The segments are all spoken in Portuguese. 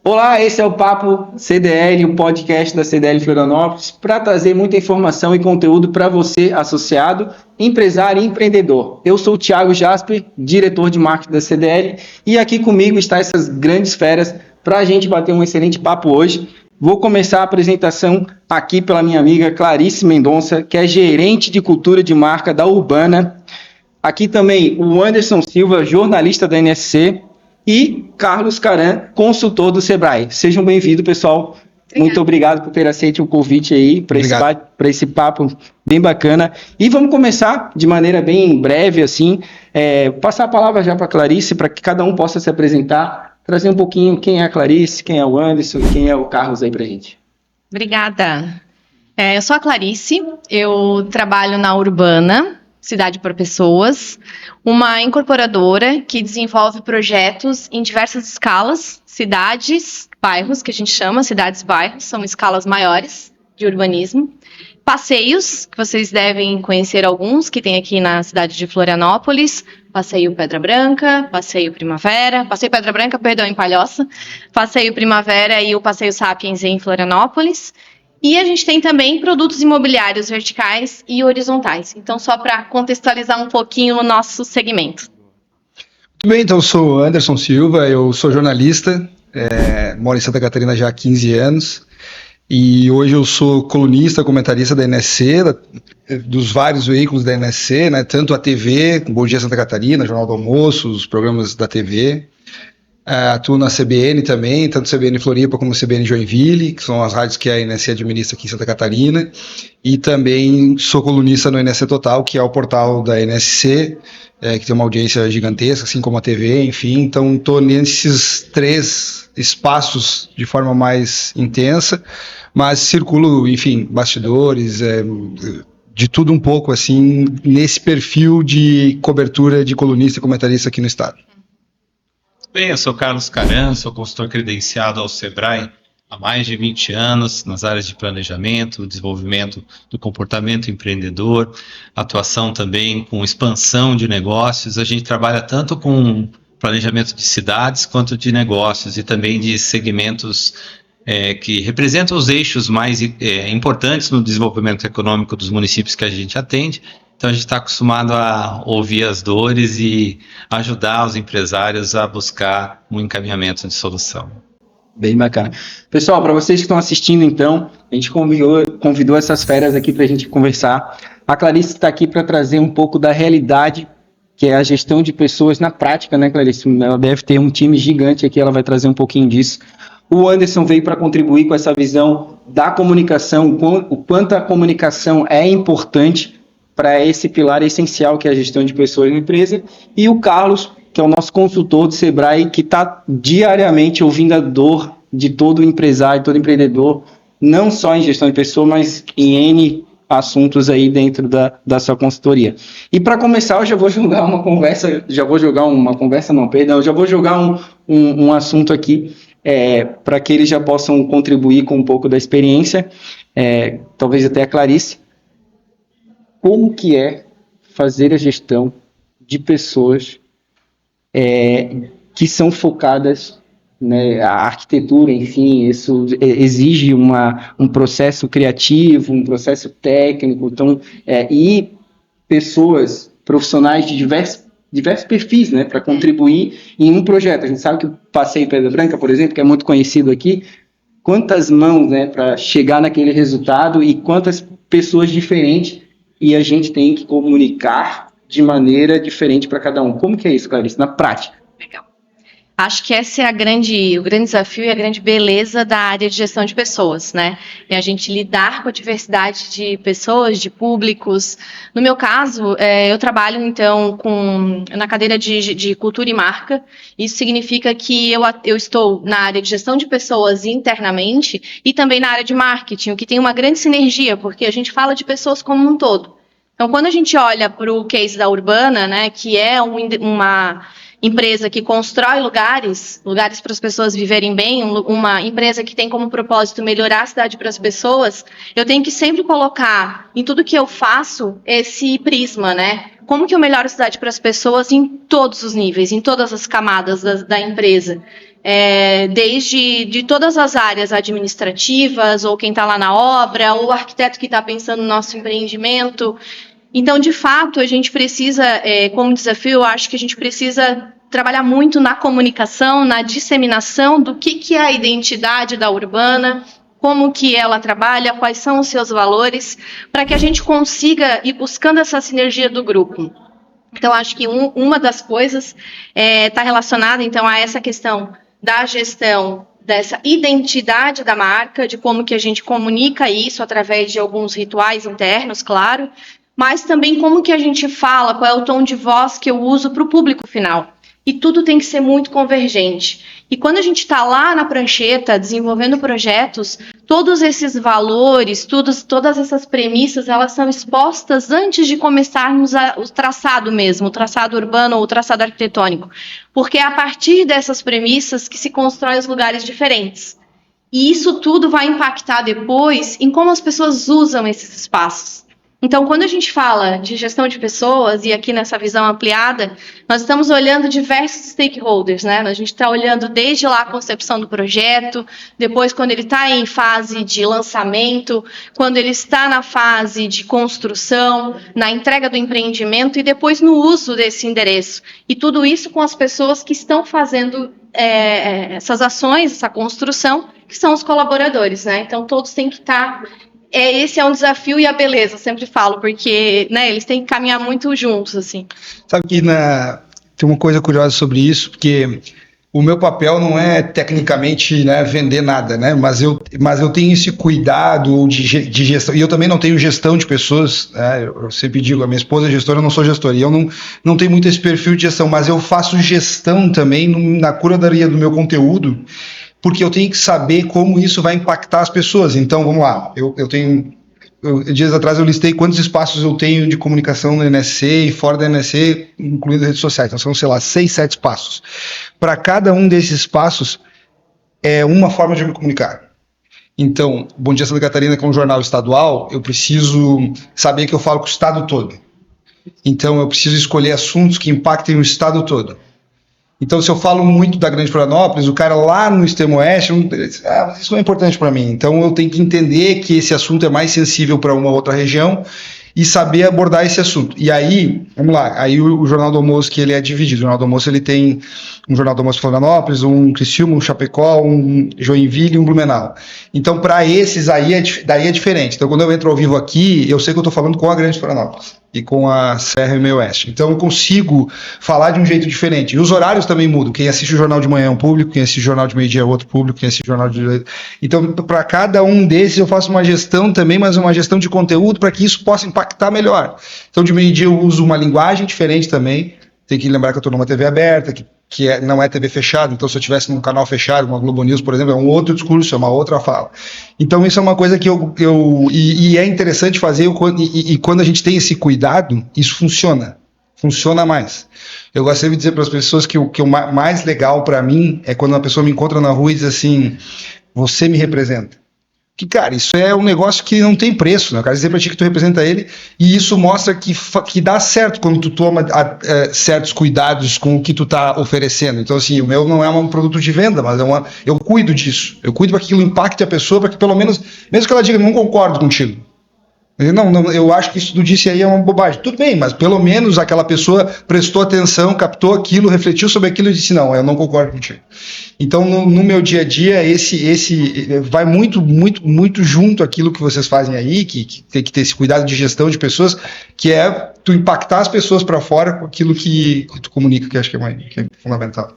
Olá, esse é o Papo CDL, o podcast da CDL Florianópolis, para trazer muita informação e conteúdo para você, associado, empresário e empreendedor. Eu sou o Thiago Jasper, diretor de marketing da CDL, e aqui comigo estão essas grandes feras para a gente bater um excelente papo hoje. Vou começar a apresentação aqui pela minha amiga Clarice Mendonça, que é gerente de cultura de marca da Urbana. Aqui também o Anderson Silva, jornalista da NSC, e Carlos Caran, consultor do Sebrae. Sejam bem-vindos, pessoal. Muito obrigado por ter aceito o convite aí para esse papo bem bacana. E vamos começar de maneira bem breve, assim, passar a palavra já para a Clarice, para que cada um possa se apresentar, trazer um pouquinho quem é a Clarice, quem é o Anderson e quem é o Carlos aí para a gente. Obrigada. Eu sou a Clarice, eu trabalho na Urbana, Cidade para Pessoas, uma incorporadora que desenvolve projetos em diversas escalas, cidades, bairros, que a gente chama cidades-bairros, são escalas maiores de urbanismo. Passeios, que vocês devem conhecer alguns, que tem aqui na cidade de Florianópolis, Passeio Pedra Branca, Passeio Primavera, Passeio Pedra Branca, perdão, em Palhoça, Passeio Primavera e o Passeio Sapiens em Florianópolis. E a gente tem também produtos imobiliários verticais e horizontais. Então, só para contextualizar um pouquinho o nosso segmento. Muito bem, então eu sou Anderson Silva, eu sou jornalista, moro em Santa Catarina já há 15 anos e hoje eu sou colunista, comentarista da NSC, dos vários veículos da NSC, né, tanto a TV, Bom Dia Santa Catarina, Jornal do Almoço, os programas da TV. Atuo na CBN também, tanto CBN Floripa como CBN Joinville, que são as rádios que a NSC administra aqui em Santa Catarina, e também sou colunista no NSC Total, que é o portal da NSC, que tem uma audiência gigantesca, assim como a TV, enfim, então estou nesses três espaços de forma mais intensa, mas circulo, enfim, bastidores, de tudo um pouco, assim, nesse perfil de cobertura de colunista e comentarista aqui no estado. Bem, eu sou Carlos Caran, sou consultor credenciado ao Sebrae há mais de 20 anos nas áreas de planejamento, desenvolvimento do comportamento empreendedor, atuação também com expansão de negócios. A gente trabalha tanto com planejamento de cidades quanto de negócios e também de segmentos que representam os eixos mais importantes no desenvolvimento econômico dos municípios que a gente atende. Então a gente está acostumado a ouvir as dores e ajudar os empresários a buscar um encaminhamento de solução. Bem bacana. Pessoal, para vocês que estão assistindo, então, a gente convidou essas feras aqui para a gente conversar. A Clarice está aqui para trazer um pouco da realidade, que é a gestão de pessoas na prática, né, Clarice? Ela deve ter um time gigante aqui, ela vai trazer um pouquinho disso. O Anderson veio para contribuir com essa visão da comunicação, o quanto a comunicação é importante para esse pilar essencial que é a gestão de pessoas na empresa, e o Carlos, que é o nosso consultor do Sebrae, que está diariamente ouvindo a dor de todo empresário, todo empreendedor, não só em gestão de pessoas, mas em N assuntos aí dentro da sua consultoria. E para começar, eu já vou jogar um assunto aqui, para que eles já possam contribuir com um pouco da experiência, talvez até a Clarice. Como que é fazer a gestão de pessoas que são focadas, né, a arquitetura, enfim, isso exige um processo criativo, um processo técnico, então, e pessoas profissionais de diversos perfis, né, para contribuir em um projeto. A gente sabe que o Passeio Pedra Branca, por exemplo, que é muito conhecido aqui, quantas mãos, né, para chegar naquele resultado e quantas pessoas diferentes, e a gente tem que comunicar de maneira diferente para cada um. Como que é isso, Clarice, na prática? Legal. Acho que esse é o grande desafio e a grande beleza da área de gestão de pessoas, né? É a gente lidar com a diversidade de pessoas, de públicos. No meu caso, eu trabalho, então, na cadeira de cultura e marca. Isso significa que eu estou na área de gestão de pessoas internamente e também na área de marketing, o que tem uma grande sinergia, porque a gente fala de pessoas como um todo. Então, quando a gente olha para o case da Urbana, né, que é uma empresa que constrói lugares para as pessoas viverem bem, uma empresa que tem como propósito melhorar a cidade para as pessoas, eu tenho que sempre colocar em tudo que eu faço esse prisma, né? Como que eu melhoro a cidade para as pessoas em todos os níveis, em todas as camadas da empresa? desde de todas as áreas administrativas, ou quem está lá na obra, ou o arquiteto que está pensando no nosso empreendimento. Então, de fato, a gente precisa, como desafio, eu acho que a gente precisa trabalhar muito na comunicação, na disseminação do que é a identidade da Urbana, como que ela trabalha, quais são os seus valores, para que a gente consiga ir buscando essa sinergia do grupo. Então, acho que uma das coisas está relacionada, então, a essa questão da gestão dessa identidade da marca, de como que a gente comunica isso através de alguns rituais internos, claro, mas também como que a gente fala, qual é o tom de voz que eu uso para o público final. E tudo tem que ser muito convergente. E quando a gente está lá na prancheta, desenvolvendo projetos, todos esses valores, todas essas premissas, elas são expostas antes de começarmos o traçado mesmo, o traçado urbano ou o traçado arquitetônico. Porque é a partir dessas premissas que se constroem os lugares diferentes. E isso tudo vai impactar depois em como as pessoas usam esses espaços. Então, quando a gente fala de gestão de pessoas, e aqui nessa visão ampliada, nós estamos olhando diversos stakeholders, né? A gente está olhando desde lá a concepção do projeto, depois quando ele está em fase de lançamento, quando ele está na fase de construção, na entrega do empreendimento e depois no uso desse endereço. E tudo isso com as pessoas que estão fazendo essas ações, essa construção, que são os colaboradores, né? Então, todos têm que estar... esse é um desafio e a beleza, eu sempre falo, porque, né, eles têm que caminhar muito juntos, assim. Sabe que tem uma coisa curiosa sobre isso, porque o meu papel não é tecnicamente, né, vender nada, né, mas eu tenho esse cuidado de gestão, e eu também não tenho gestão de pessoas, né, eu sempre digo, a minha esposa é gestora, eu não sou gestor, e eu não tenho muito esse perfil de gestão, mas eu faço gestão também na curadoria do meu conteúdo, porque eu tenho que saber como isso vai impactar as pessoas. Então, vamos lá, dias atrás eu listei quantos espaços eu tenho de comunicação no NSC e fora da NSC, incluindo as redes sociais. Então, são, sei lá, 6, 7 espaços. Para cada um desses espaços, é uma forma de me comunicar. Então, Bom Dia Santa Catarina, que é um jornal estadual, eu preciso saber que eu falo com o estado todo. Então, eu preciso escolher assuntos que impactem o estado todo. Então, se eu falo muito da Grande Florianópolis, o cara lá no extremo oeste, isso não é importante para mim. Então, eu tenho que entender que esse assunto é mais sensível para uma outra região e saber abordar esse assunto. E aí, vamos lá, aí o Jornal do Almoço, que ele é dividido. O Jornal do Almoço, ele tem um Jornal do Almoço Florianópolis, um Criciúma, um Chapecó, um Joinville e um Blumenau. Então, para esses aí, daí é diferente. Então, quando eu entro ao vivo aqui, eu sei que eu estou falando com a Grande Florianópolis e com a Serra e o Meio Oeste. Então, eu consigo falar de um jeito diferente. E os horários também mudam. Quem assiste o Jornal de Manhã é um público, quem assiste o Jornal de Meio-Dia é outro público, quem assiste o Jornal de... Então, para cada um desses, eu faço uma gestão também, mas uma gestão de conteúdo para que isso possa impactar melhor. Então, de meio-dia eu uso uma linguagem diferente também. Tem que lembrar que eu estou numa TV aberta, não é TV fechada, então se eu estivesse num canal fechado, uma Globo News, por exemplo, é um outro discurso, é uma outra fala. Então isso é uma coisa que é interessante fazer, e quando a gente tem esse cuidado, isso funciona mais. Eu gostaria de dizer para as pessoas que o mais legal para mim é quando uma pessoa me encontra na rua e diz assim, você me representa. Que, cara, isso é um negócio que não tem preço, né? Eu quero dizer pra ti que tu representa ele, e isso mostra que dá certo quando tu toma certos cuidados com o que tu tá oferecendo. Então, assim, o meu não é um produto de venda, mas eu cuido disso. Eu cuido para que aquilo impacte a pessoa, para que pelo menos, mesmo que ela diga, não concordo contigo. Não, eu acho que isso que tu disse aí é uma bobagem. Tudo bem, mas pelo menos aquela pessoa prestou atenção, captou aquilo, refletiu sobre aquilo e disse, não, eu não concordo contigo. Então, no meu dia a dia, esse vai muito, muito, muito junto àquilo que vocês fazem aí, que tem que ter esse cuidado de gestão de pessoas, que é tu impactar as pessoas para fora com aquilo que tu comunica, que acho que é fundamental.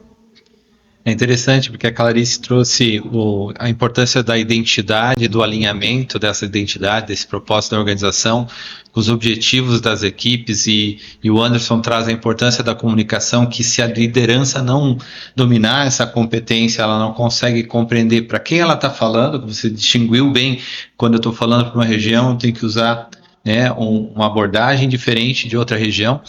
É interessante porque a Clarice trouxe a importância da identidade, do alinhamento dessa identidade, desse propósito da organização, os objetivos das equipes, e o Anderson traz a importância da comunicação, que se a liderança não dominar essa competência, ela não consegue compreender para quem ela está falando. Você distinguiu bem, quando eu estou falando para uma região, eu tenho que usar uma abordagem diferente de outra região.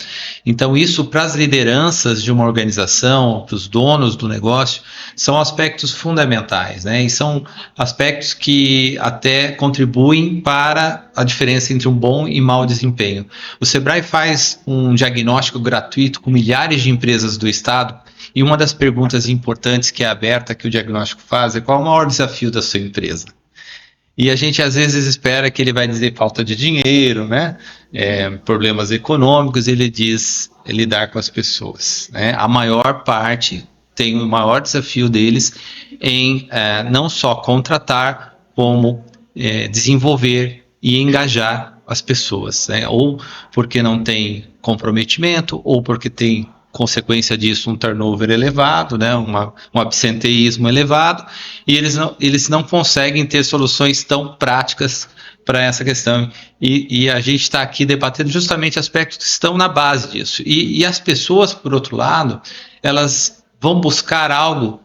Então isso, para as lideranças de uma organização, para os donos do negócio, são aspectos fundamentais, né? E são aspectos que até contribuem para a diferença entre um bom e mau desempenho. O Sebrae faz um diagnóstico gratuito com milhares de empresas do estado, E uma das perguntas importantes que é aberta, que o diagnóstico faz, é qual é o maior desafio da sua empresa? E a gente às vezes espera que ele vai dizer falta de dinheiro, né? Problemas econômicos, ele diz lidar com as pessoas, né? A maior parte tem o maior desafio deles em não só contratar, como desenvolver e engajar as pessoas, né? Ou porque não tem comprometimento, ou porque tem consequência disso um turnover elevado, né, um absenteísmo elevado, e eles não conseguem ter soluções tão práticas para essa questão. E a gente está aqui debatendo justamente aspectos que estão na base disso. E as pessoas, por outro lado, elas vão buscar algo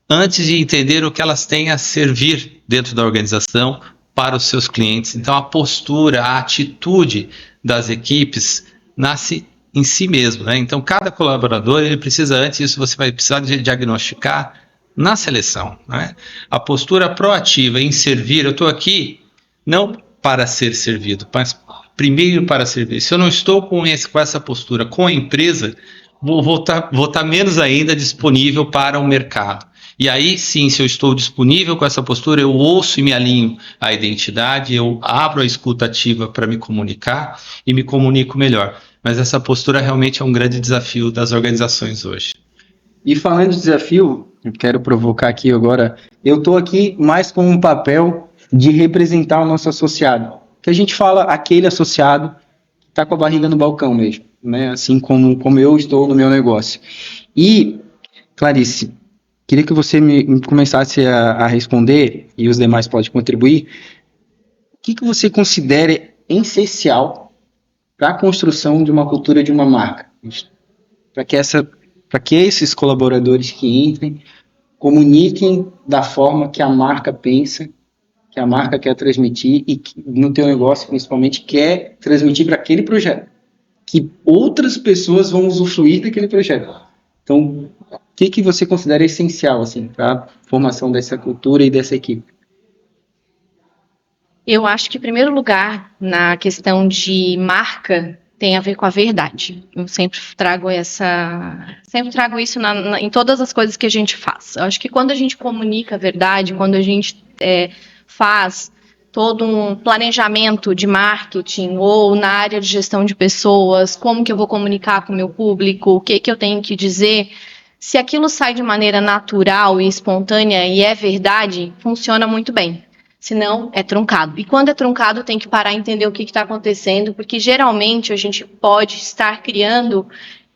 antes de entender o que elas têm a servir dentro da organização para os seus clientes. Então, a postura, a atitude das equipes nasce em si mesmo, né? Então, cada colaborador, ele precisa, antes disso, você vai precisar de diagnosticar na seleção, né? A postura proativa em servir, eu estou aqui não para ser servido, mas primeiro para servir. Se eu não estou com essa postura com a empresa, vou estar menos ainda disponível para o mercado. E aí sim, se eu estou disponível com essa postura, eu ouço e me alinho à identidade, eu abro a escuta ativa para me comunicar e me comunico melhor. Mas essa postura realmente é um grande desafio das organizações hoje. E falando de desafio, eu quero provocar aqui agora, eu estou aqui mais com um papel de representar o nosso associado. Que a gente fala aquele associado que está com a barriga no balcão mesmo, né? Assim como eu estou no meu negócio. E, Clarice, queria que você me começasse a responder, e os demais podem contribuir, o que você considera essencial para a construção de uma cultura de uma marca? Para que esses colaboradores que entrem comuniquem da forma que a marca pensa, que a marca quer transmitir e que, no teu negócio, principalmente, quer transmitir para aquele projeto. Que outras pessoas vão usufruir daquele projeto. Então, o que você considera essencial assim, para a formação dessa cultura e dessa equipe? Eu acho que, em primeiro lugar, na questão de marca, tem a ver com a verdade. Eu sempre trago isso em todas as coisas que a gente faz. Eu acho que quando a gente comunica a verdade, quando a gente faz todo um planejamento de marketing ou na área de gestão de pessoas, como que eu vou comunicar com o meu público, o que eu tenho que dizer, se aquilo sai de maneira natural e espontânea e é verdade, funciona muito bem. Senão, é truncado. E quando é truncado, tem que parar e entender o que está acontecendo, porque geralmente a gente pode estar criando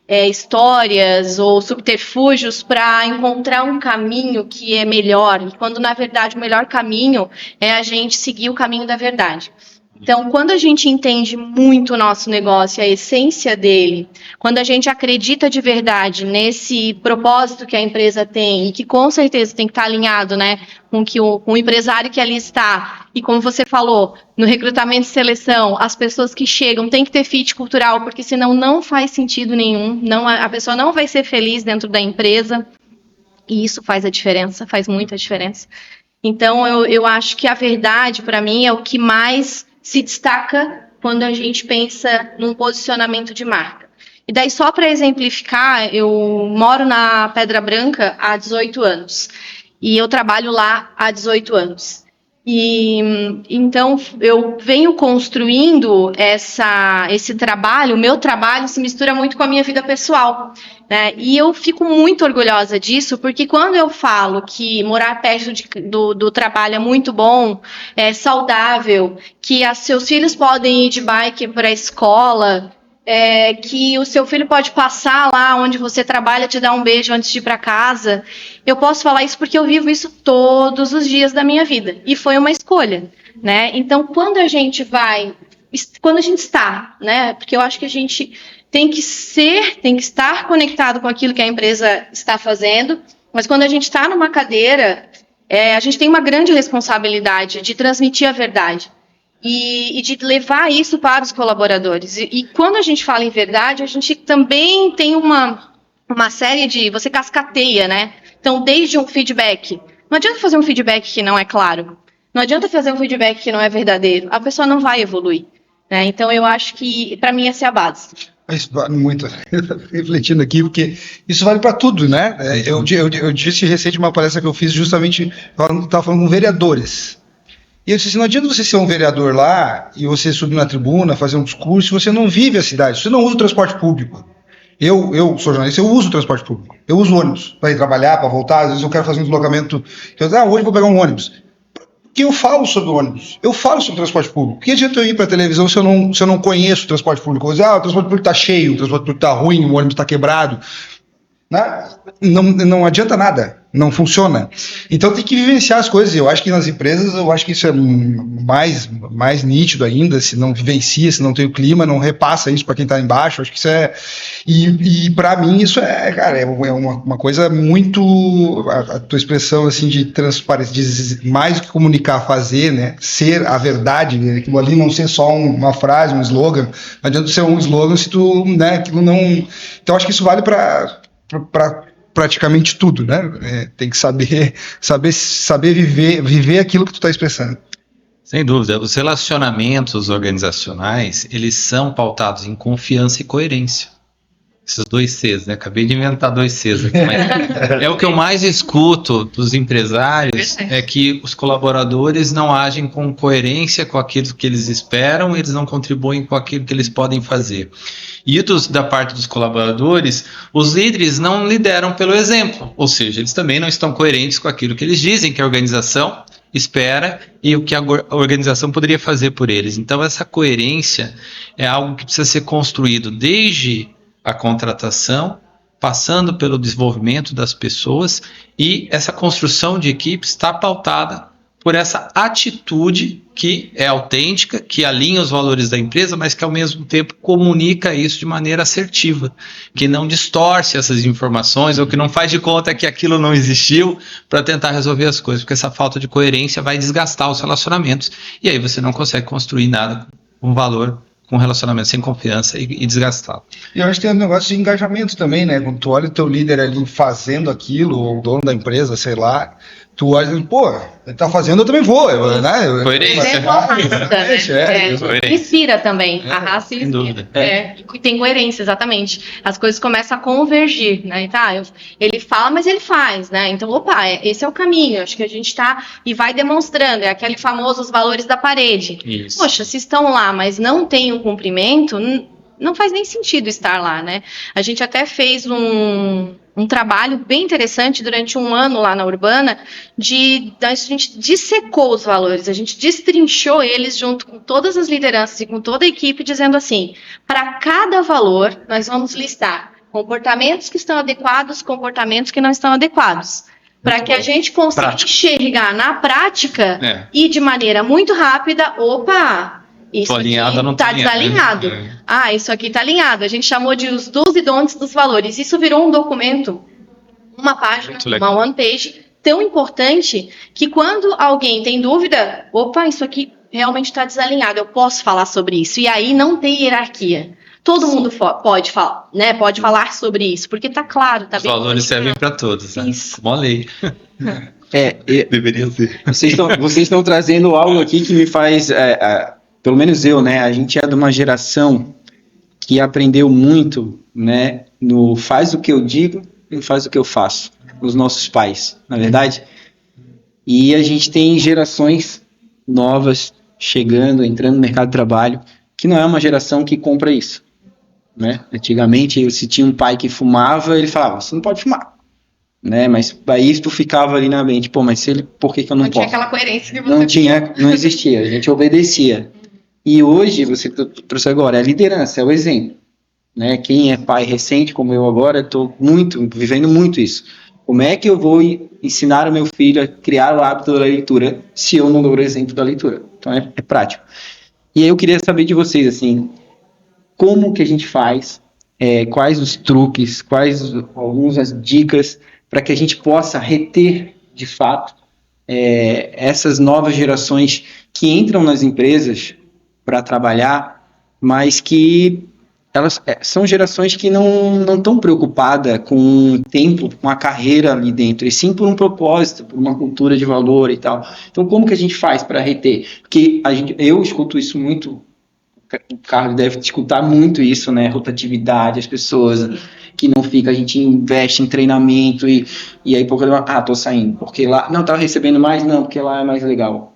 histórias ou subterfúgios para encontrar um caminho que é melhor, quando na verdade o melhor caminho é a gente seguir o caminho da verdade. Então, quando a gente entende muito o nosso negócio, a essência dele, quando a gente acredita de verdade nesse propósito que a empresa tem, e que com certeza tem que estar alinhado, né, com o empresário que ali está, e como você falou, no recrutamento e seleção, as pessoas que chegam têm que ter fit cultural, porque senão não faz sentido nenhum, a pessoa não vai ser feliz dentro da empresa, e isso faz a diferença, faz muita diferença. Então, eu acho que a verdade, para mim, é o que mais se destaca quando a gente pensa num posicionamento de marca. E daí, só para exemplificar, eu moro na Pedra Branca há 18 anos. E eu trabalho lá há 18 anos. E então eu venho construindo esse trabalho, o meu trabalho se mistura muito com a minha vida pessoal, né? E eu fico muito orgulhosa disso, porque quando eu falo que morar perto do trabalho é muito bom, é saudável, que seus filhos podem ir de bike para a escola, que o seu filho pode passar lá onde você trabalha, te dar um beijo antes de ir para casa. Eu posso falar isso porque eu vivo isso todos os dias da minha vida. E foi uma escolha, né? Então, quando a gente está, né? Porque eu acho que a gente tem que estar conectado com aquilo que a empresa está fazendo, mas quando a gente está numa cadeira, a gente tem uma grande responsabilidade de transmitir a verdade. E de levar isso para os colaboradores. E quando a gente fala em verdade, a gente também tem uma série de... Você cascateia, né? Então, desde um feedback. Não adianta fazer um feedback que não é claro. Não adianta fazer um feedback que não é verdadeiro. A pessoa não vai evoluir. né? Então, eu acho que, para mim, essa é a base. Isso vale muito, refletindo aqui, porque isso vale para tudo, né? Eu disse recente uma palestra que eu fiz justamente, estava falando com vereadores. E eu disse assim, não adianta você ser um vereador lá e você subir na tribuna, fazer um discurso, se você não vive a cidade, você não usa o transporte público. Eu sou jornalista, eu uso o transporte público. Eu uso ônibus para ir trabalhar, para voltar. Às vezes eu quero fazer um deslocamento. Hoje eu vou pegar um ônibus. Porque eu falo sobre ônibus, eu falo sobre transporte público. Que adianta eu ir para a televisão se eu não conheço o transporte público? Eu vou dizer, o transporte público está cheio, o transporte público está ruim, o ônibus está quebrado. Né? Não adianta nada, não funciona. Então tem que vivenciar as coisas. Eu acho que nas empresas, eu acho que isso é mais nítido ainda. Se não vivencia, se não tem o clima, não repassa isso para quem está embaixo. Acho que isso é. E para mim isso cara, é uma coisa muito. A tua expressão assim de transparência, de mais do que comunicar, fazer, né? Ser a verdade, né? Aquilo ali não ser só uma frase, um slogan. Não adianta ser um slogan se tu, né? Aquilo não. Então acho que isso vale para praticamente tudo, né? Tem que saber viver aquilo que tu está expressando. Sem dúvida, os relacionamentos organizacionais, eles são pautados em confiança e coerência. Esses 2 Cs, né? Acabei de inventar 2 Cs aqui, mas é o que eu mais escuto dos empresários, é que os colaboradores não agem com coerência com aquilo que eles esperam, eles não contribuem com aquilo que eles podem fazer. E da parte dos colaboradores, os líderes não lideram pelo exemplo, ou seja, eles também não estão coerentes com aquilo que eles dizem que a organização espera e o que a organização poderia fazer por eles. Então, essa coerência é algo que precisa ser construído desde a contratação, passando pelo desenvolvimento das pessoas, e essa construção de equipe está pautada por essa atitude que é autêntica, que alinha os valores da empresa, mas que ao mesmo tempo comunica isso de maneira assertiva, que não distorce essas informações ou que não faz de conta que aquilo não existiu para tentar resolver as coisas, porque essa falta de coerência vai desgastar os relacionamentos e aí você não consegue construir nada com valor, com relacionamento sem confiança e desgastado. E eu acho que tem um negócio de engajamento também, né? Quando tu olha o teu líder ali fazendo aquilo, ou o dono da empresa, sei lá, tu olha e pô, ele tá fazendo, eu também vou, né? Coerência. Inspira também, a raça sem dúvida. E tem coerência, exatamente. As coisas começam a convergir, né? Ele fala, mas ele faz, né? Então, esse é o caminho, acho que a gente tá e vai demonstrando, é aquele famoso os valores da parede. Isso. Poxa, se estão lá, mas não tem o cumprimento, não faz nem sentido estar lá, né? A gente até fez um trabalho bem interessante durante 1 ano lá na Urbana, a gente dissecou os valores, a gente destrinchou eles junto com todas as lideranças e com toda a equipe, dizendo assim, para cada valor, nós vamos listar comportamentos que estão adequados, comportamentos que não estão adequados, para que a gente consiga enxergar na prática e de maneira muito rápida, isso aqui está desalinhado. Isso aqui está alinhado. A gente chamou de os do's e don'ts dos valores. Isso virou um documento, uma página, uma one page, tão importante que quando alguém tem dúvida, isso aqui realmente está desalinhado, eu posso falar sobre isso. E aí não tem hierarquia. Todo mundo pode falar, né? Pode falar sobre isso, porque está claro, tá bem. Os valores servem para todos, né? Isso. Como a lei. Deveria ser. Vocês estão trazendo algo aqui que me faz... pelo menos eu, né? A gente é de uma geração que aprendeu muito, né? No faz o que eu digo e faz o que eu faço. Os nossos pais, na verdade. E a gente tem gerações novas chegando, entrando no mercado de trabalho, que não é uma geração que compra isso, né? Antigamente, se tinha um pai que fumava, ele falava, você não pode fumar, né? Mas aí tu ficava ali na mente, mas por que eu não posso? Não tinha aquela coerência que você não existia, a gente obedecia. E hoje, você trouxe agora, a liderança, é o exemplo, né? Quem é pai recente, como eu agora, estou vivendo muito isso. Como é que eu vou ensinar o meu filho a criar o hábito da leitura se eu não dou o exemplo da leitura? Então, é prático. E aí eu queria saber de vocês, assim, como que a gente faz, quais os truques, quais algumas dicas para que a gente possa reter, de fato, essas novas gerações que entram nas empresas para trabalhar, mas que elas são gerações que não estão preocupadas com o tempo, com a carreira ali dentro, e sim por um propósito, por uma cultura de valor e tal. Então, como que a gente faz para reter? Porque eu escuto isso muito o Carlos deve escutar muito isso, né? Rotatividade, as pessoas que não ficam, a gente investe em treinamento e aí pouco tô saindo, porque lá não tá recebendo mais, não, porque lá é mais legal.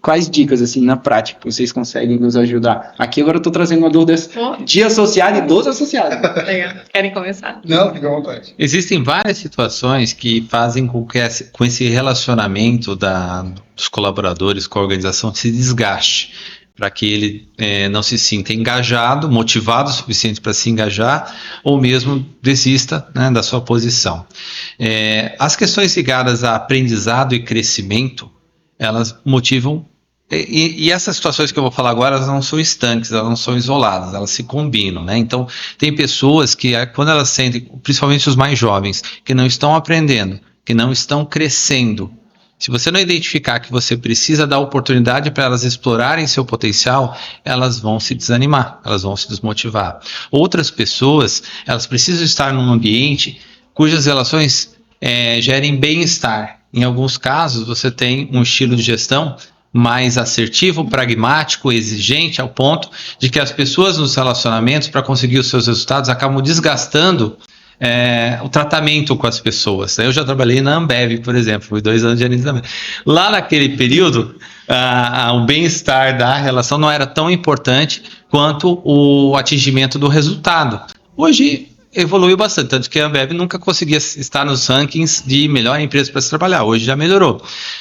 Quais dicas, assim, na prática, que vocês conseguem nos ajudar? Aqui agora eu tô trazendo uma dúvida de associado e dos associados. Legal. Querem começar? Não, fica à vontade. Existem várias situações que fazem com que com esse relacionamento dos colaboradores com a organização se desgaste, para que ele não se sinta engajado, motivado o suficiente para se engajar, ou mesmo desista, né, da sua posição. As questões ligadas a aprendizado e crescimento, elas motivam, e essas situações que eu vou falar agora, elas não são estanques, elas não são isoladas, elas se combinam, né? Então, tem pessoas que, quando elas sentem, principalmente os mais jovens, que não estão aprendendo, que não estão crescendo, se você não identificar que você precisa dar oportunidade para elas explorarem seu potencial, elas vão se desanimar, elas vão se desmotivar. Outras pessoas, elas precisam estar num ambiente cujas relações gerem bem-estar. Em alguns casos, você tem um estilo de gestão mais assertivo, pragmático, exigente, ao ponto de que as pessoas nos relacionamentos, para conseguir os seus resultados, acabam desgastando o tratamento com as pessoas. Eu já trabalhei na Ambev, por exemplo, fui 2 anos de gerente da Ambev. Lá naquele período, o bem-estar da relação não era tão importante quanto o atingimento do resultado. Hoje evoluiu bastante, tanto que a Ambev nunca conseguia estar nos rankings de melhor empresa para se trabalhar. Hoje já melhorou.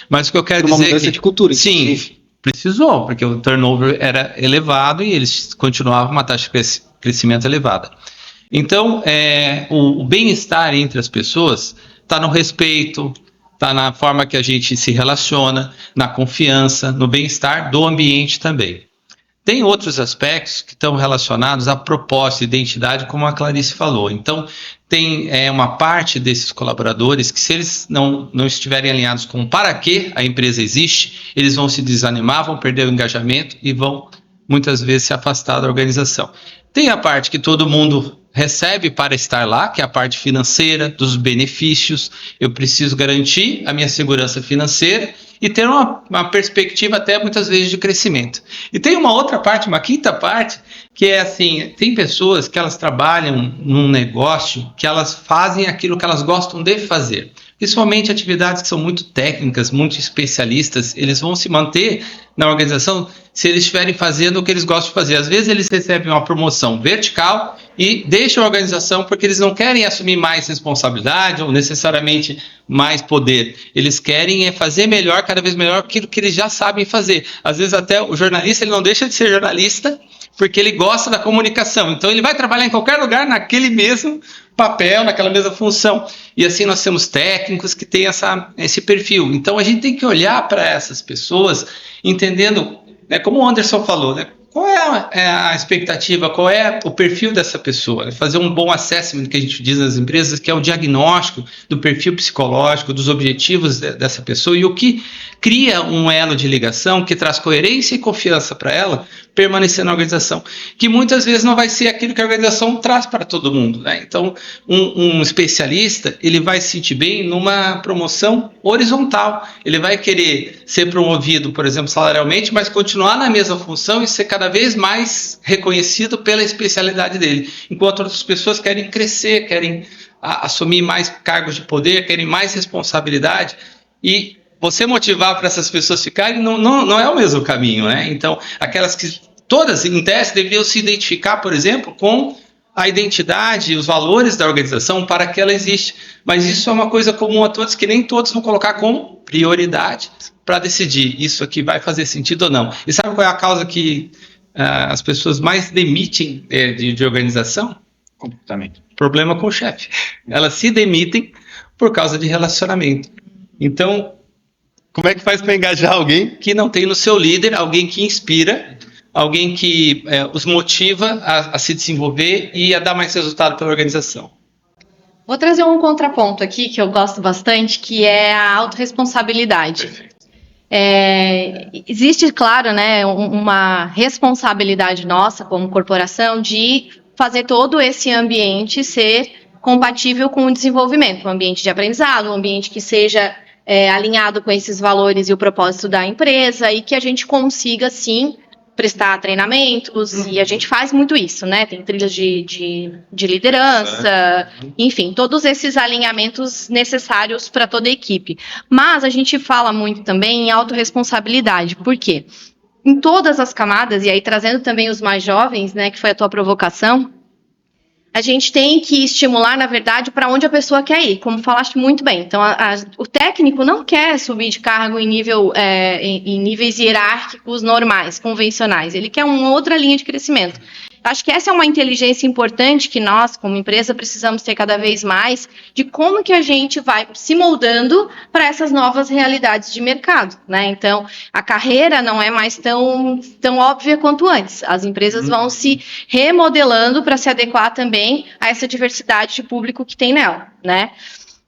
Mas o que eu quero dizer é que de cultura. Sim, precisou, porque o turnover era elevado e eles continuavam uma taxa de crescimento elevada. Então, o bem-estar entre as pessoas está no respeito, está na forma que a gente se relaciona, na confiança, no bem-estar do ambiente também. Tem outros aspectos que estão relacionados à proposta, identidade, como a Clarice falou. Então, tem uma parte desses colaboradores que, se eles não estiverem alinhados com para que a empresa existe, eles vão se desanimar, vão perder o engajamento e vão, muitas vezes, se afastar da organização. Tem a parte que todo mundo recebe para estar lá, que é a parte financeira, dos benefícios. Eu preciso garantir a minha segurança financeira e ter uma perspectiva até muitas vezes de crescimento. E tem uma outra parte, uma quinta parte, que é assim, tem pessoas que elas trabalham num negócio que elas fazem aquilo que elas gostam de fazer. Principalmente atividades que são muito técnicas, muito especialistas, eles vão se manter na organização se eles estiverem fazendo o que eles gostam de fazer. Às vezes eles recebem uma promoção vertical e deixam a organização porque eles não querem assumir mais responsabilidade ou necessariamente mais poder. Eles querem fazer melhor, cada vez melhor, aquilo que eles já sabem fazer. Às vezes até o jornalista ele não deixa de ser jornalista porque ele gosta da comunicação. Então ele vai trabalhar em qualquer lugar naquele mesmo papel, naquela mesma função. E assim nós temos técnicos que têm esse perfil. Então a gente tem que olhar para essas pessoas entendendo, né, como o Anderson falou, né, qual é a expectativa, qual é o perfil dessa pessoa, né? Fazer um bom assessment, que a gente diz nas empresas, que é o diagnóstico do perfil psicológico, dos objetivos dessa pessoa e o que cria um elo de ligação que traz coerência e confiança para ela permanecer na organização, que muitas vezes não vai ser aquilo que a organização traz para todo mundo, né? Então, um especialista, ele vai se sentir bem numa promoção horizontal, ele vai querer ser promovido, por exemplo, salarialmente, mas continuar na mesma função e ser cada vez mais reconhecido pela especialidade dele, enquanto outras pessoas querem crescer, querem assumir mais cargos de poder, querem mais responsabilidade, e você motivar para essas pessoas ficarem não é o mesmo caminho, né? Então, aquelas que todas, em teste, deveriam se identificar, por exemplo, com a identidade e os valores da organização para que ela existe. Mas isso é uma coisa comum a todos, que nem todos vão colocar como prioridade para decidir isso aqui vai fazer sentido ou não. E sabe qual é a causa que as pessoas mais demitem de organização? Comportamento. Problema com o chefe. Elas se demitem por causa de relacionamento. Então, como é que faz para engajar alguém que não tem no seu líder, alguém que inspira, alguém que os motiva a se desenvolver e a dar mais resultado para a organização? Vou trazer um contraponto aqui que eu gosto bastante, que é a autorresponsabilidade. Existe, claro, né, uma responsabilidade nossa como corporação de fazer todo esse ambiente ser compatível com o desenvolvimento, um ambiente de aprendizado, um ambiente que seja alinhado com esses valores e o propósito da empresa e que a gente consiga, sim, prestar treinamentos, e a gente faz muito isso, né? Tem trilhas de liderança, enfim, todos esses alinhamentos necessários para toda a equipe. Mas a gente fala muito também em autorresponsabilidade. Por quê? Em todas as camadas, e aí trazendo também os mais jovens, né, que foi a tua provocação, a gente tem que estimular, na verdade, para onde a pessoa quer ir, como falaste muito bem. Então, o técnico não quer subir de cargo em níveis hierárquicos normais, convencionais. Ele quer uma outra linha de crescimento. Acho que essa é uma inteligência importante que nós, como empresa, precisamos ter cada vez mais, de como que a gente vai se moldando para essas novas realidades de mercado, né? Então, a carreira não é mais tão óbvia quanto antes. As empresas vão se remodelando para se adequar também a essa diversidade de público que tem nela, né?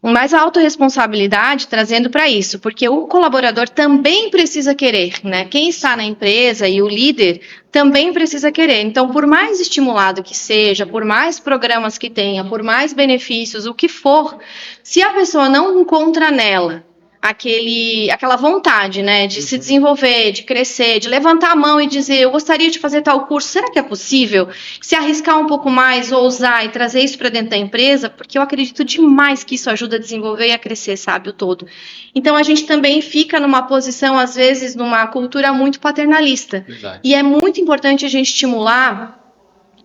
Mas a autorresponsabilidade trazendo para isso, porque o colaborador também precisa querer, né? Quem está na empresa e o líder também precisa querer. Então, por mais estimulado que seja, por mais programas que tenha, por mais benefícios, o que for, se a pessoa não encontra nela aquela vontade, né, de se desenvolver, de crescer, de levantar a mão e dizer, eu gostaria de fazer tal curso, será que é possível? Se arriscar um pouco mais, ousar e trazer isso para dentro da empresa, porque eu acredito demais que isso ajuda a desenvolver e a crescer, sabe, o todo. Então, a gente também fica numa posição, às vezes, numa cultura muito paternalista. Verdade. E é muito importante a gente estimular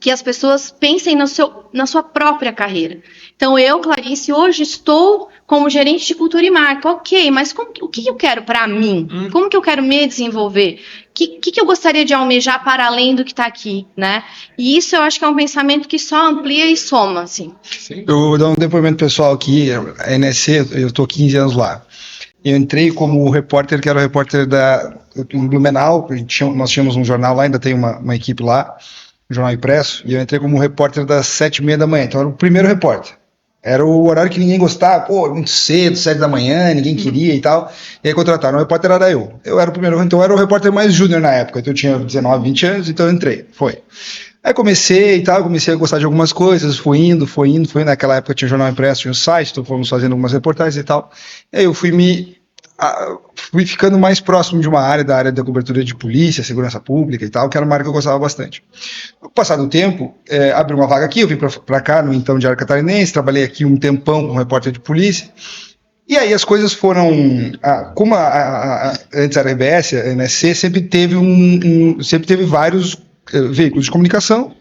que as pessoas pensem na sua própria carreira. Então, eu, Clarice, hoje estou como gerente de cultura e marca. Ok, mas o que eu quero para mim? Como que eu quero me desenvolver? O que eu gostaria de almejar para além do que está aqui, né? E isso eu acho que é um pensamento que só amplia e soma, assim. Eu vou dar um depoimento pessoal aqui. A NSC, eu estou 15 anos lá. Eu entrei como repórter, que era o repórter em Blumenau. Nós tínhamos um jornal lá, ainda tem uma equipe lá, um jornal impresso, e eu entrei como repórter das 7h30 da manhã. Então, eu era o primeiro repórter. Era o horário que ninguém gostava, muito cedo, 7 da manhã, ninguém queria e tal. E aí contrataram, o repórter era eu. Eu era o primeiro, então eu era o repórter mais júnior na época. Então eu tinha 19, 20 anos, então eu entrei. Foi. Aí comecei a gostar de algumas coisas, fui indo. Naquela época tinha jornal impresso, tinha o site, então fomos fazendo algumas reportagens e tal. E aí eu fui ficando mais próximo de da área da cobertura de polícia, segurança pública e tal, que era uma área que eu gostava bastante. No passado do tempo, abriu uma vaga aqui, eu vim para cá, no então Diário Catarinense, trabalhei aqui um tempão como repórter de polícia, e aí as coisas foram, como antes era a RBS, a NSC sempre teve vários veículos de comunicação,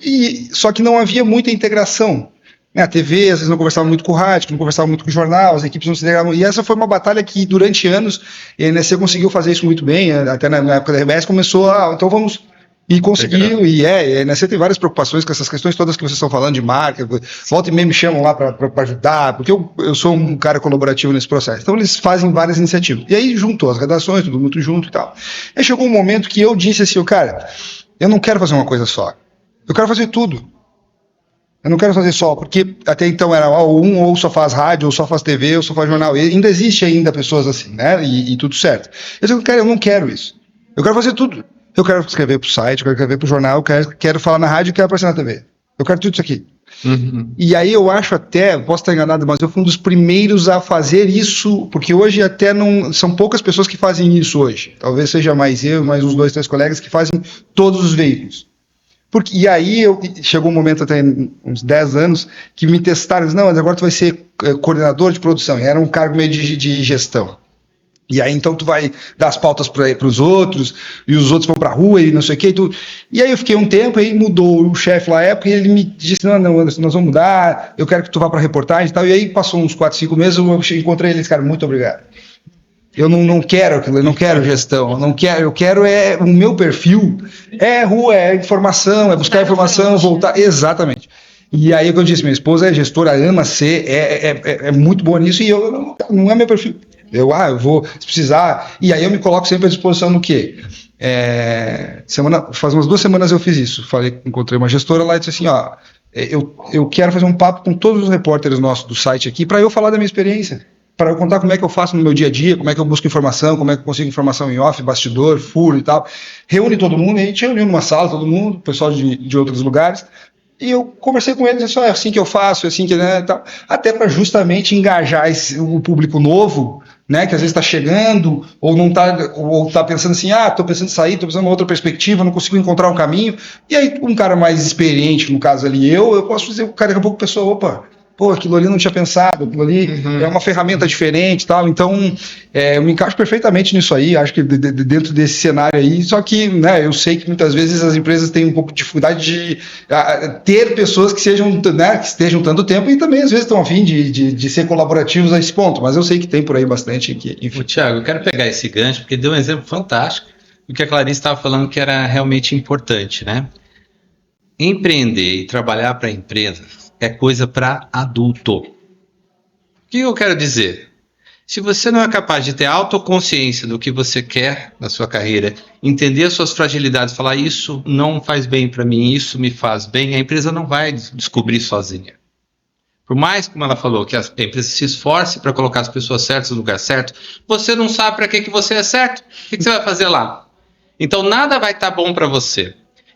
só que não havia muita integração. A TV, às vezes, não conversava muito com o rádio, não conversava muito com o jornal, as equipes não se integravam. E essa foi uma batalha que, durante anos, a NSC conseguiu fazer isso muito bem. Até na época da RBS começou então vamos... E conseguiu, a NSC tem várias preocupações com essas questões todas que vocês estão falando de marca. Volta e meia me chamam lá para ajudar, porque eu sou um cara colaborativo nesse processo. Então, eles fazem várias iniciativas. E aí, juntou as redações, tudo muito junto e tal. Aí chegou um momento que eu disse assim, cara, eu não quero fazer uma coisa só. Eu quero fazer tudo. Eu não quero fazer só, porque até então era ou só faz rádio, ou só faz TV, ou só faz jornal. E ainda existe pessoas assim, né? E tudo certo. Eu disse, eu não quero isso. Eu quero fazer tudo. Eu quero escrever pro site, eu quero escrever pro jornal, eu quero falar na rádio e quero aparecer na TV. Eu quero tudo isso aqui. E aí eu acho posso estar enganado, mas eu fui um dos primeiros a fazer isso, porque hoje até não... São poucas pessoas que fazem isso hoje. Talvez seja mais eu, mais uns 2, 3 colegas que fazem todos os veículos. E aí chegou um momento, até uns 10 anos, que me testaram, não, mas agora tu vai ser coordenador de produção, e era um cargo meio de gestão. E aí então tu vai dar as pautas para os outros, e os outros vão para a rua e não sei o que. E aí eu fiquei um tempo, aí mudou o chefe lá na época, e ele me disse, não, Anderson, nós vamos mudar, eu quero que tu vá para reportagem e tal. E aí passou uns 4, 5 meses, eu encontrei ele e disse, cara, muito obrigado. Eu não quero aquilo, eu não quero gestão, eu quero o meu perfil, rua, informação, buscar informação, voltar, exatamente. E aí eu disse, minha esposa é gestora, ama ser, é muito boa nisso, e não é meu perfil. Eu vou, se precisar, e aí eu me coloco sempre à disposição no quê? Faz umas 2 semanas eu fiz isso, encontrei uma gestora lá e disse assim, eu quero fazer um papo com todos os repórteres nossos do site aqui, para eu falar da minha experiência. Para eu contar como é que eu faço no meu dia a dia, como é que eu busco informação, como é que eu consigo informação em off, bastidor, furo e tal. Reúne todo mundo, e a gente reuniu numa sala, todo mundo, pessoal de outros lugares, e eu conversei com eles, é assim que eu faço, é assim que... Né, tal, até para justamente engajar o público novo né, que às vezes está chegando, ou não tá, ou tá pensando assim, tô pensando em sair, tô pensando em uma outra perspectiva, não consigo encontrar um caminho, e aí um cara mais experiente, no caso ali eu posso dizer, o cara daqui a pouco a pessoa, opa, pô, aquilo ali eu não tinha pensado, aquilo ali é uma ferramenta diferente e tal, então eu me encaixo perfeitamente nisso aí, acho que dentro desse cenário aí, só que, né, eu sei que muitas vezes as empresas têm um pouco de dificuldade de ter pessoas que sejam, né, que estejam tanto tempo e também às vezes estão a fim de ser colaborativos a esse ponto, mas eu sei que tem por aí bastante aqui, enfim. Thiago, eu quero pegar esse gancho, porque deu um exemplo fantástico do que a Clarice estava falando que era realmente importante, né? Empreender e trabalhar para a empresa é coisa para adulto. O que eu quero dizer? Se você não é capaz de ter autoconsciência do que você quer na sua carreira, entender as suas fragilidades, falar isso não faz bem para mim, isso me faz bem, a empresa não vai descobrir sozinha. Por mais, como ela falou, que a empresa se esforce para colocar as pessoas certas no lugar certo, você não sabe para que você é certo. O que você vai fazer lá? Então nada vai estar bom para você.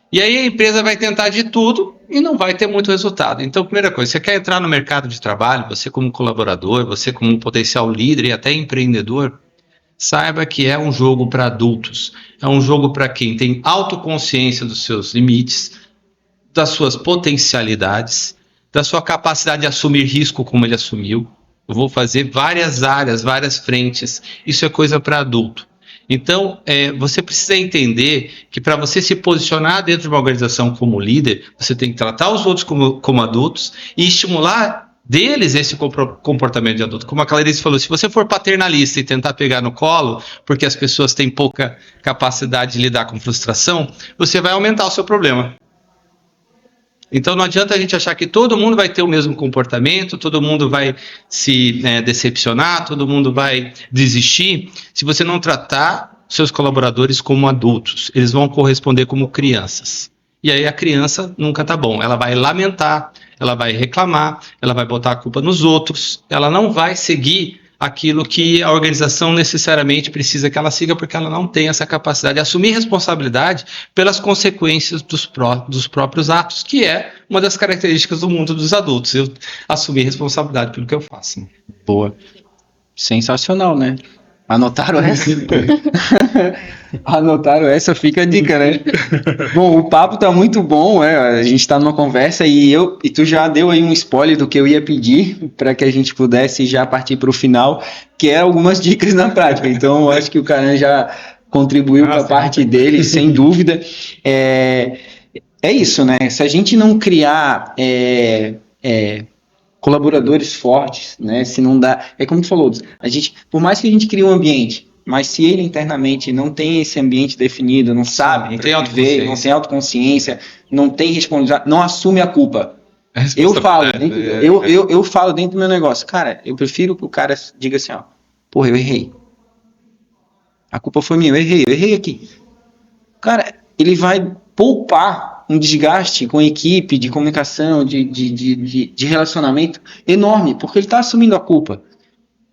E aí a empresa vai tentar de tudo e não vai ter muito resultado. Então, primeira coisa, você quer entrar no mercado de trabalho, você como colaborador, você como um potencial líder e até empreendedor, saiba que é um jogo para adultos. É um jogo para quem tem autoconsciência dos seus limites, das suas potencialidades, da sua capacidade de assumir risco como ele assumiu. Eu vou fazer várias áreas, várias frentes. Isso é coisa para adulto. Então, você precisa entender que para você se posicionar dentro de uma organização como líder, você tem que tratar os outros como adultos e estimular deles esse comportamento de adulto. Como a Clarice falou, se você for paternalista e tentar pegar no colo, porque as pessoas têm pouca capacidade de lidar com frustração, você vai aumentar o seu problema. Então não adianta a gente achar que todo mundo vai ter o mesmo comportamento, todo mundo vai se decepcionar, todo mundo vai desistir, se você não tratar seus colaboradores como adultos. Eles vão corresponder como crianças. E aí a criança nunca tá bom. Ela vai lamentar, ela vai reclamar, ela vai botar a culpa nos outros, ela não vai seguir aquilo que a organização necessariamente precisa que ela siga, porque ela não tem essa capacidade de assumir responsabilidade pelas consequências dos próprios atos, que é uma das características do mundo dos adultos, eu assumir responsabilidade pelo que eu faço. Boa. Sensacional, né? Anotaram essa? Anotaram essa, fica a dica, né? Bom, o papo tá muito bom, a gente tá numa conversa e tu já deu aí um spoiler do que eu ia pedir para que a gente pudesse já partir para o final, que é algumas dicas na prática. Então, eu acho que o Karan já contribuiu para a parte dele, sem dúvida. É isso, né? Se a gente não criar colaboradores fortes, né? Se não dá, como tu falou, por mais que a gente crie um ambiente, mas se ele internamente não tem esse ambiente definido, não sabe, não tem autoconsciência, não tem responsabilidade, não assume a culpa. Eu falo dentro do meu negócio, cara, eu prefiro que o cara diga assim, porra, eu errei. A culpa foi minha, eu errei aqui. Cara, ele vai poupar um desgaste com a equipe, de comunicação, de relacionamento enorme, porque ele está assumindo a culpa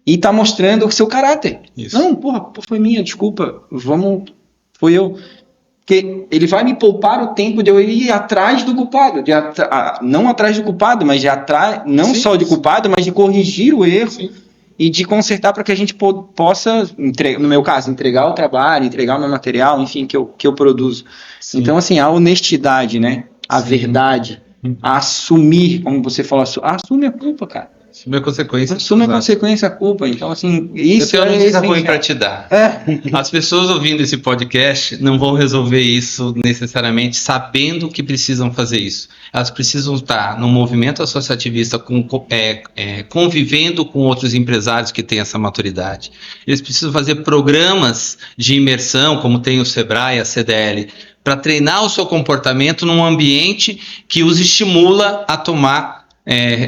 e está mostrando o seu caráter. Isso. Não, porra, foi minha, desculpa, foi eu. Porque ele vai me poupar o tempo de eu ir atrás do culpado, não atrás do culpado, mas só de culpado, mas de corrigir o erro. Sim. E de consertar para que a gente possa, no meu caso, entregar o trabalho, entregar o meu material, enfim, que eu produzo. Sim. Então, assim, a honestidade, né? A verdade, a assumir, como você falou, assume a culpa, cara. Assume a consequência. Assume a consequência, a culpa. Então, assim, isso eu tenho um desafio para te dar. As pessoas ouvindo esse podcast não vão resolver isso necessariamente sabendo que precisam fazer isso. Elas precisam estar no movimento associativista, convivendo com outros empresários que têm essa maturidade. Eles precisam fazer programas de imersão, como tem o Sebrae, a CDL, para treinar o seu comportamento num ambiente que os estimula a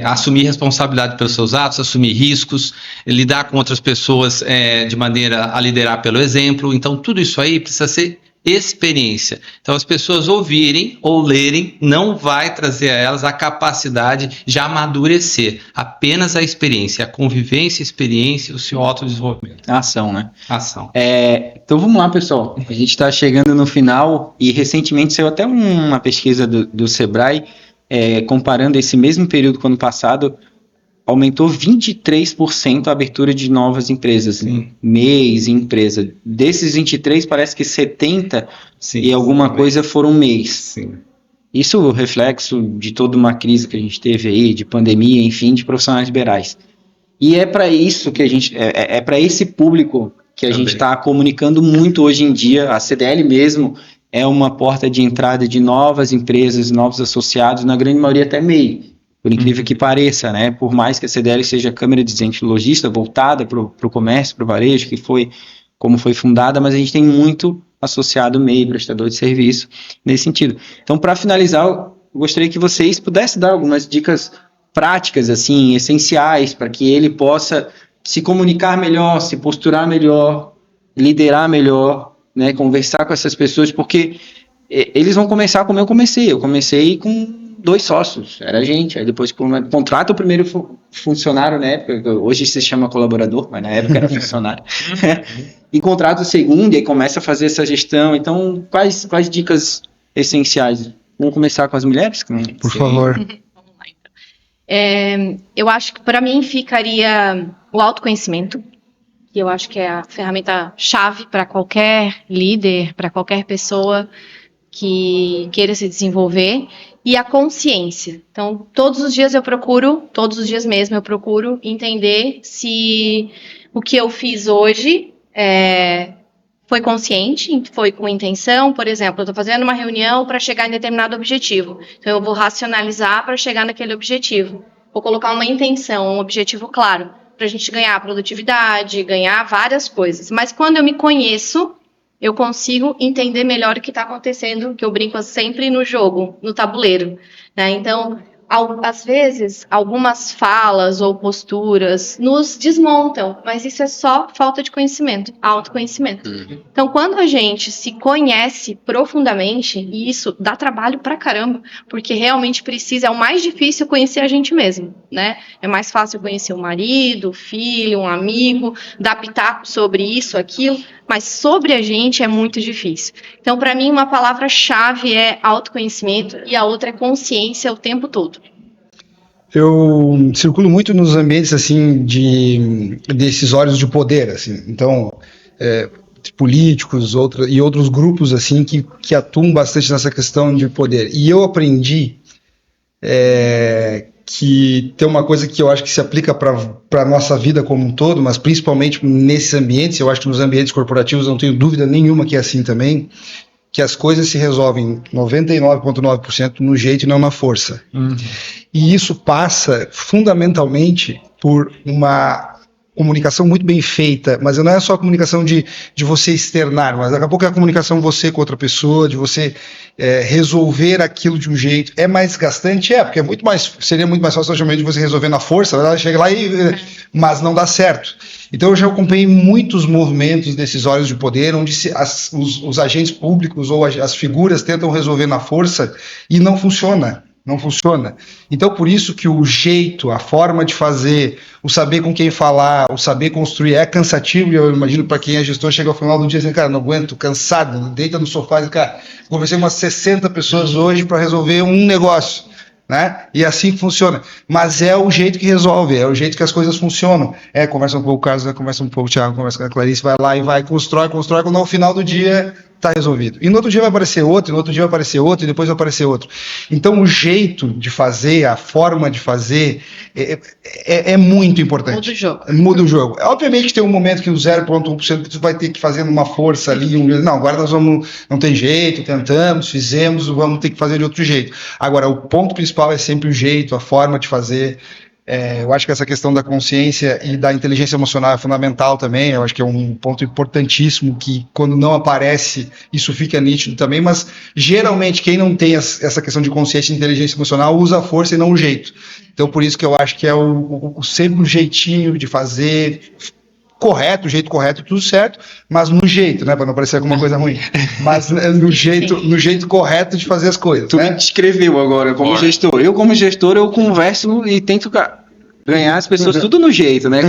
assumir responsabilidade pelos seus atos, assumir riscos, lidar com outras pessoas de maneira a liderar pelo exemplo. Então, tudo isso aí precisa ser experiência. Então, as pessoas ouvirem ou lerem não vai trazer a elas a capacidade de amadurecer, apenas a experiência, a convivência, a experiência, o seu autodesenvolvimento. A ação, né? Ação. Então, vamos lá, pessoal. A gente está chegando no final e recentemente saiu até uma pesquisa do Sebrae comparando esse mesmo período com o ano passado, aumentou 23% a abertura de novas empresas, mês em empresa. Desses 23, parece que 70 e alguma coisa foram mês. Sim. Isso é o reflexo de toda uma crise que a gente teve aí, de pandemia, enfim, de profissionais liberais. E é para isso que a gente, é para esse público que a gente está comunicando muito hoje em dia. A CDL mesmo é uma porta de entrada de novas empresas, novos associados, na grande maioria até MEI, por incrível que pareça, né? Por mais que a CDL seja a Câmara de Desenvolvimento Logista, voltada para o comércio, para o varejo, que foi como foi fundada, mas a gente tem muito associado MEI, prestador de serviço, nesse sentido. Então, para finalizar, eu gostaria que vocês pudessem dar algumas dicas práticas, assim, essenciais, para que ele possa se comunicar melhor, se posturar melhor, liderar melhor, né, conversar com essas pessoas, porque eles vão começar como eu comecei. Eu comecei com 2 sócios, era a gente. Aí depois contrata o primeiro funcionário na época, hoje se chama colaborador, mas na época era funcionário. E contrata o segundo e aí começa a fazer essa gestão. Então, quais dicas essenciais? Vamos começar com as mulheres? Por favor. Eu acho que para mim ficaria o autoconhecimento, que eu acho que é a ferramenta-chave para qualquer líder, para qualquer pessoa que queira se desenvolver, e a consciência. Então, todos os dias mesmo eu procuro entender se o que eu fiz hoje foi consciente, foi com intenção. Por exemplo, eu estou fazendo uma reunião para chegar em determinado objetivo. Então, eu vou racionalizar para chegar naquele objetivo. Vou colocar uma intenção, um objetivo claro, para a gente ganhar produtividade, ganhar várias coisas. Mas quando eu me conheço, eu consigo entender melhor o que está acontecendo, que eu brinco sempre no jogo, no tabuleiro, né? Então, às vezes, algumas falas ou posturas nos desmontam, mas isso é só falta de conhecimento, autoconhecimento. Então, quando a gente se conhece profundamente, e isso dá trabalho pra caramba, porque realmente precisa, é o mais difícil conhecer a gente mesmo, né? É mais fácil conhecer o marido, o filho, um amigo, dar pitaco sobre isso, aquilo, mas sobre a gente é muito difícil. Então, para mim, uma palavra-chave é autoconhecimento e a outra é consciência o tempo todo. Eu circulo muito nos ambientes assim decisórios de poder, assim. Então, políticos e outros grupos assim que atuam bastante nessa questão de poder. E eu aprendi que tem uma coisa que eu acho que se aplica para a nossa vida como um todo, mas principalmente nesses ambientes. Eu acho que nos ambientes corporativos não tenho dúvida nenhuma que é assim também, que as coisas se resolvem 99,9% no jeito e não na força. E isso passa fundamentalmente por uma comunicação muito bem feita, mas não é só a comunicação de você externar, mas daqui a pouco é a comunicação você com outra pessoa, de você resolver aquilo de um jeito. É mais desgastante? Porque seria muito mais fácil de você resolver na força, ela chega lá mas não dá certo. Então eu já acompanhei muitos movimentos decisórios de poder, onde os agentes públicos ou as figuras tentam resolver na força e não funciona. Não funciona. Então, por isso que o jeito, a forma de fazer, o saber com quem falar, o saber construir é cansativo. E eu imagino para quem é gestor, chega ao final do dia assim, cara, não aguento, cansado, deita no sofá e cara, conversei com umas 60 pessoas hoje para resolver um negócio, né? E assim que funciona. Mas é o jeito que resolve, é o jeito que as coisas funcionam. Conversa um pouco o Carlos, conversa um pouco o Thiago, conversa com a Clarice, vai lá e vai, constrói, quando no final do dia está resolvido. E no outro dia vai aparecer outro, e no outro dia vai aparecer outro, e depois vai aparecer outro. Então o jeito de fazer, a forma de fazer é muito importante. Muda o jogo. Muda o jogo. Obviamente que tem um momento que o 0,1% que tu vai ter que fazer numa força ali, não, agora nós vamos, não tem jeito, tentamos, fizemos, vamos ter que fazer de outro jeito. Agora, o ponto principal é sempre o jeito, a forma de fazer. Eu acho que essa questão da consciência e da inteligência emocional é fundamental também. Eu acho que é um ponto importantíssimo que, quando não aparece, isso fica nítido também. Mas, geralmente, quem não tem essa questão de consciência e inteligência emocional usa a força e não o jeito. Então, por isso que eu acho que é sempre o jeitinho de fazer correto, o jeito correto, tudo certo, mas no jeito, né, para não parecer alguma coisa ruim, mas no jeito correto de fazer as coisas. Tu me descreveu agora como gestor. Eu, como gestor, eu converso e tento ganhar as pessoas tudo no jeito, né?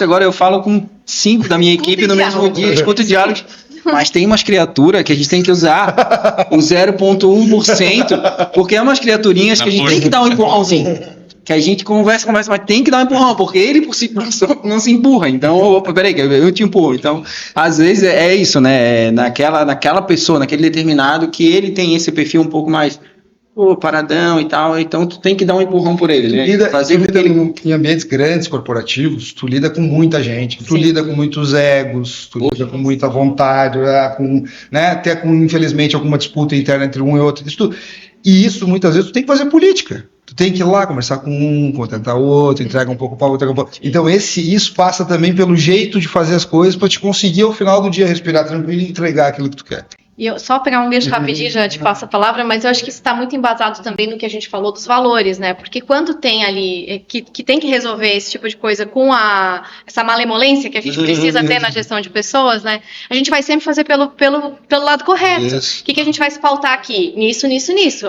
Agora eu falo com 5 da minha equipe no mesmo dia, escuto diálogos. Mas tem umas criaturas que a gente tem que usar o 0,1%, porque é umas criaturinhas que a gente tem que dar um empurrãozinho. que a gente conversa, mas tem que dar um empurrão, porque ele por si não se empurra. Então, opa, peraí, eu te empurro. Então, às vezes é isso, né? Naquela pessoa, naquele determinado, que ele tem esse perfil um pouco mais paradão e tal, então tu tem que dar um empurrão por ele, né? Fazer em ambientes grandes, corporativos, tu lida com muita gente, tu lida com muitos egos, tu lida com muita vontade, até com, infelizmente, alguma disputa interna entre um e outro. Isso, muitas vezes, tu tem que fazer política. Tu tem que ir lá conversar com um, contentar o outro, entrega um pouco para o outro. Então, isso passa também pelo jeito de fazer as coisas para te conseguir, ao final do dia, respirar tranquilo e entregar aquilo que tu quer. E eu só pegar um gancho rapidinho, já te passo a palavra, mas eu acho que isso está muito embasado também no que a gente falou dos valores, né? Porque quando tem ali, que tem que resolver esse tipo de coisa com essa malemolência que a gente precisa ter na gestão de pessoas, né? A gente vai sempre fazer pelo lado correto. O que a gente vai se pautar aqui? Nisso.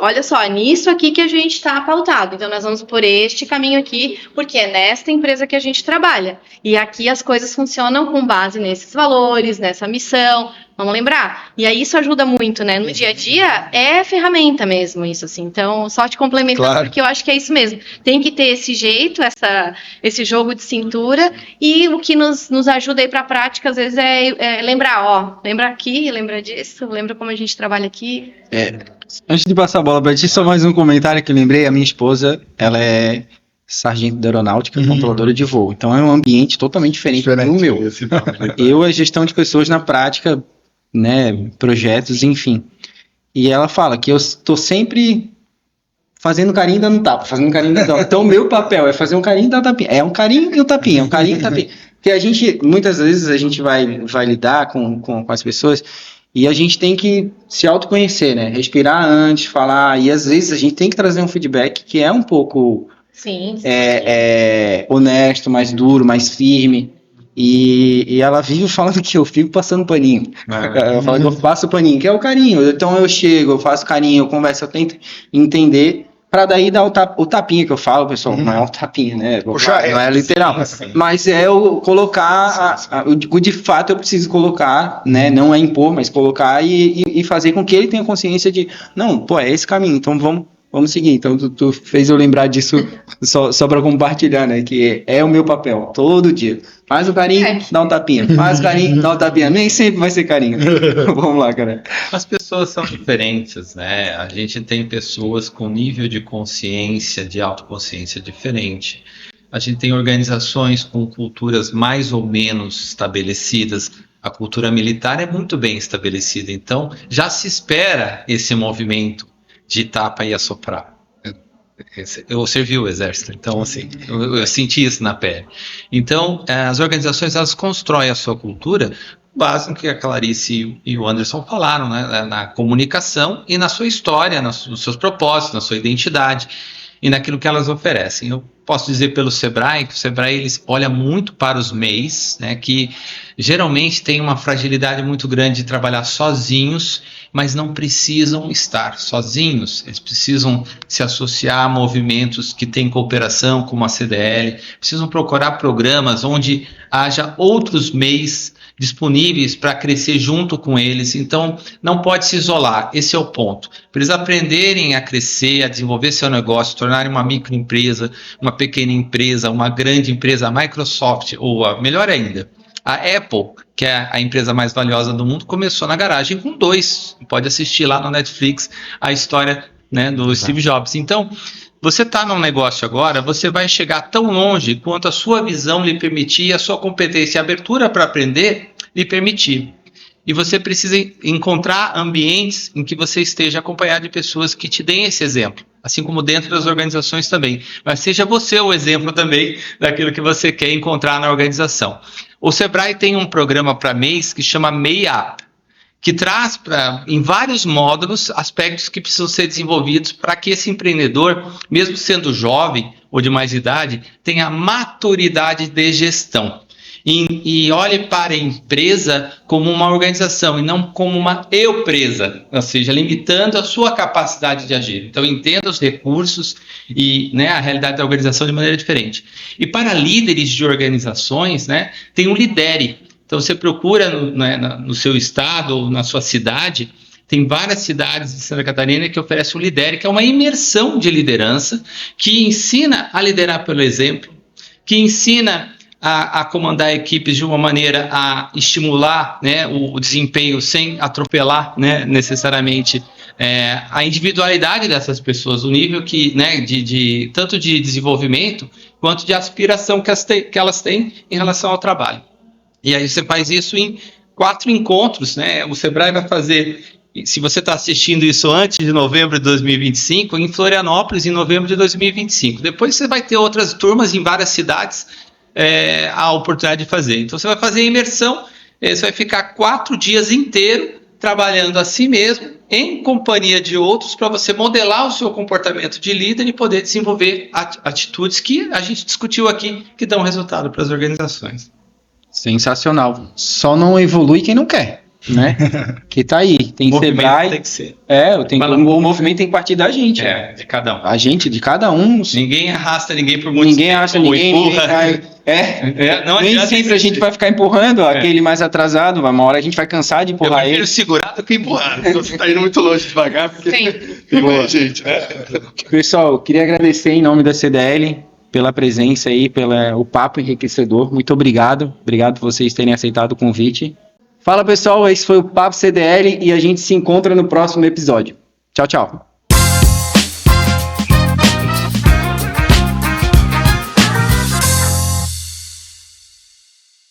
Olha só, é nisso aqui que a gente está pautado. Então nós vamos por este caminho aqui, porque é nesta empresa que a gente trabalha. E aqui as coisas funcionam com base nesses valores, nessa missão. Vamos lembrar? E aí isso ajuda muito, né? No dia a dia é ferramenta mesmo isso, assim. Então, só te complementando, claro, porque eu acho que é isso mesmo. Tem que ter esse jeito, esse jogo de cintura, e o que nos ajuda aí para a prática, às vezes, é lembrar, lembra aqui, lembra disso, lembra como a gente trabalha aqui. Antes de passar a bola para ti, só mais um comentário que eu lembrei. A minha esposa, ela é sargento da aeronáutica, controladora de voo. Então, é um ambiente totalmente diferente do meu. Eu, a gestão de pessoas na prática, né, projetos, enfim. E ela fala que eu estou sempre fazendo carinho e dando tapa, Então, o meu papel é fazer um carinho e dar tapinha. É um carinho e um tapinha, Porque muitas vezes, a gente vai lidar com as pessoas e a gente tem que se autoconhecer, né? Respirar antes, falar, e às vezes a gente tem que trazer um feedback que é um pouco honesto, mais duro, mais firme. E ela vive falando que eu fico passando paninho. Ela fala que eu passo paninho, que é o carinho. Então eu chego, eu faço carinho, eu converso, eu tento entender, para daí dar o tapinha que eu falo, pessoal. Não é um tapinha, né? Não é literal. Mas é eu colocar o de fato eu preciso colocar, né? Não é impor, mas colocar e fazer com que ele tenha consciência de, não, é esse caminho, então vamos seguir. Então, tu fez eu lembrar disso só para compartilhar, né? Que é o meu papel, todo dia. Faz o carinho, dá um tapinha. Faz o carinho, dá um tapinha. Nem sempre vai ser carinho. Vamos lá, cara. As pessoas são diferentes, né? A gente tem pessoas com nível de consciência, de autoconsciência diferente. A gente tem organizações com culturas mais ou menos estabelecidas. A cultura militar é muito bem estabelecida. Então, já se espera esse movimento de tapa e assoprar. Eu servi o exército, então assim, eu senti isso na pele. Então, as organizações, elas constroem a sua cultura base no que a Clarice e o Anderson falaram, né? Na comunicação e na sua história, nos seus propósitos, na sua identidade e naquilo que elas oferecem. Eu posso dizer pelo Sebrae, que o Sebrae eles olha muito para os MEIs, né, que geralmente tem uma fragilidade muito grande de trabalhar sozinhos, mas não precisam estar sozinhos. Eles precisam se associar a movimentos que têm cooperação, como a CDL, precisam procurar programas onde haja outros MEIs disponíveis para crescer junto com eles. Então, não pode se isolar, esse é o ponto. Para eles aprenderem a crescer, a desenvolver seu negócio, tornarem uma microempresa, uma pequena empresa, uma grande empresa, a Microsoft, ou melhor ainda, a Apple, que é a empresa mais valiosa do mundo, começou na garagem com 2. Pode assistir lá no Netflix a história, né, do Steve Jobs. Então, você está num negócio agora, você vai chegar tão longe quanto a sua visão lhe permitir, a sua competência e abertura para aprender lhe permitir. E você precisa encontrar ambientes em que você esteja acompanhado de pessoas que te deem esse exemplo, assim como dentro das organizações também. Mas seja você o exemplo também daquilo que você quer encontrar na organização. O Sebrae tem um programa para MEIs que chama MEI Up, que traz em vários módulos aspectos que precisam ser desenvolvidos para que esse empreendedor, mesmo sendo jovem ou de mais idade, tenha maturidade de gestão. E olhe para a empresa como uma organização e não como uma eu-presa, ou seja, limitando a sua capacidade de agir. Então, entenda os recursos e, né, a realidade da organização de maneira diferente. E para líderes de organizações, né, tem um lidere. Então, você procura no seu estado ou na sua cidade, Tem várias cidades de Santa Catarina que oferecem o Lidere, que é uma imersão de liderança, que ensina a liderar pelo exemplo, que ensina a comandar equipes de uma maneira a estimular, né, o desempenho sem atropelar, né, necessariamente a individualidade dessas pessoas, o nível que, né, tanto de desenvolvimento quanto de aspiração que elas têm em relação ao trabalho. E aí você faz isso em 4 encontros, né? O Sebrae vai fazer, se você está assistindo isso antes de novembro de 2025, em Florianópolis, em novembro de 2025. Depois você vai ter outras turmas em várias cidades, a oportunidade de fazer. Então você vai fazer a imersão, você vai ficar 4 dias inteiros trabalhando a si mesmo, em companhia de outros, para você modelar o seu comportamento de líder e poder desenvolver atitudes que a gente discutiu aqui, que dão resultado para as organizações. Sensacional. Só não evolui quem não quer, né? Que tá aí. Tem Sebrae. Tem que ser. O movimento tem que partir da gente. De cada um. A gente, de cada um. Ninguém arrasta ninguém por muito Ninguém arrasta ninguém. Não Nem sempre a gente vai ficar empurrando aquele mais atrasado. Uma hora a gente vai cansar de empurrar ele. Eu prefiro segurar do que empurrar. Você tá indo muito longe devagar, porque tem muita gente, né? Pessoal, queria agradecer em nome da CDL pela presença aí, pelo papo enriquecedor. Muito obrigado. Obrigado por vocês terem aceitado o convite. Fala, pessoal. Esse foi o Papo CDL e a gente se encontra no próximo episódio. Tchau, tchau.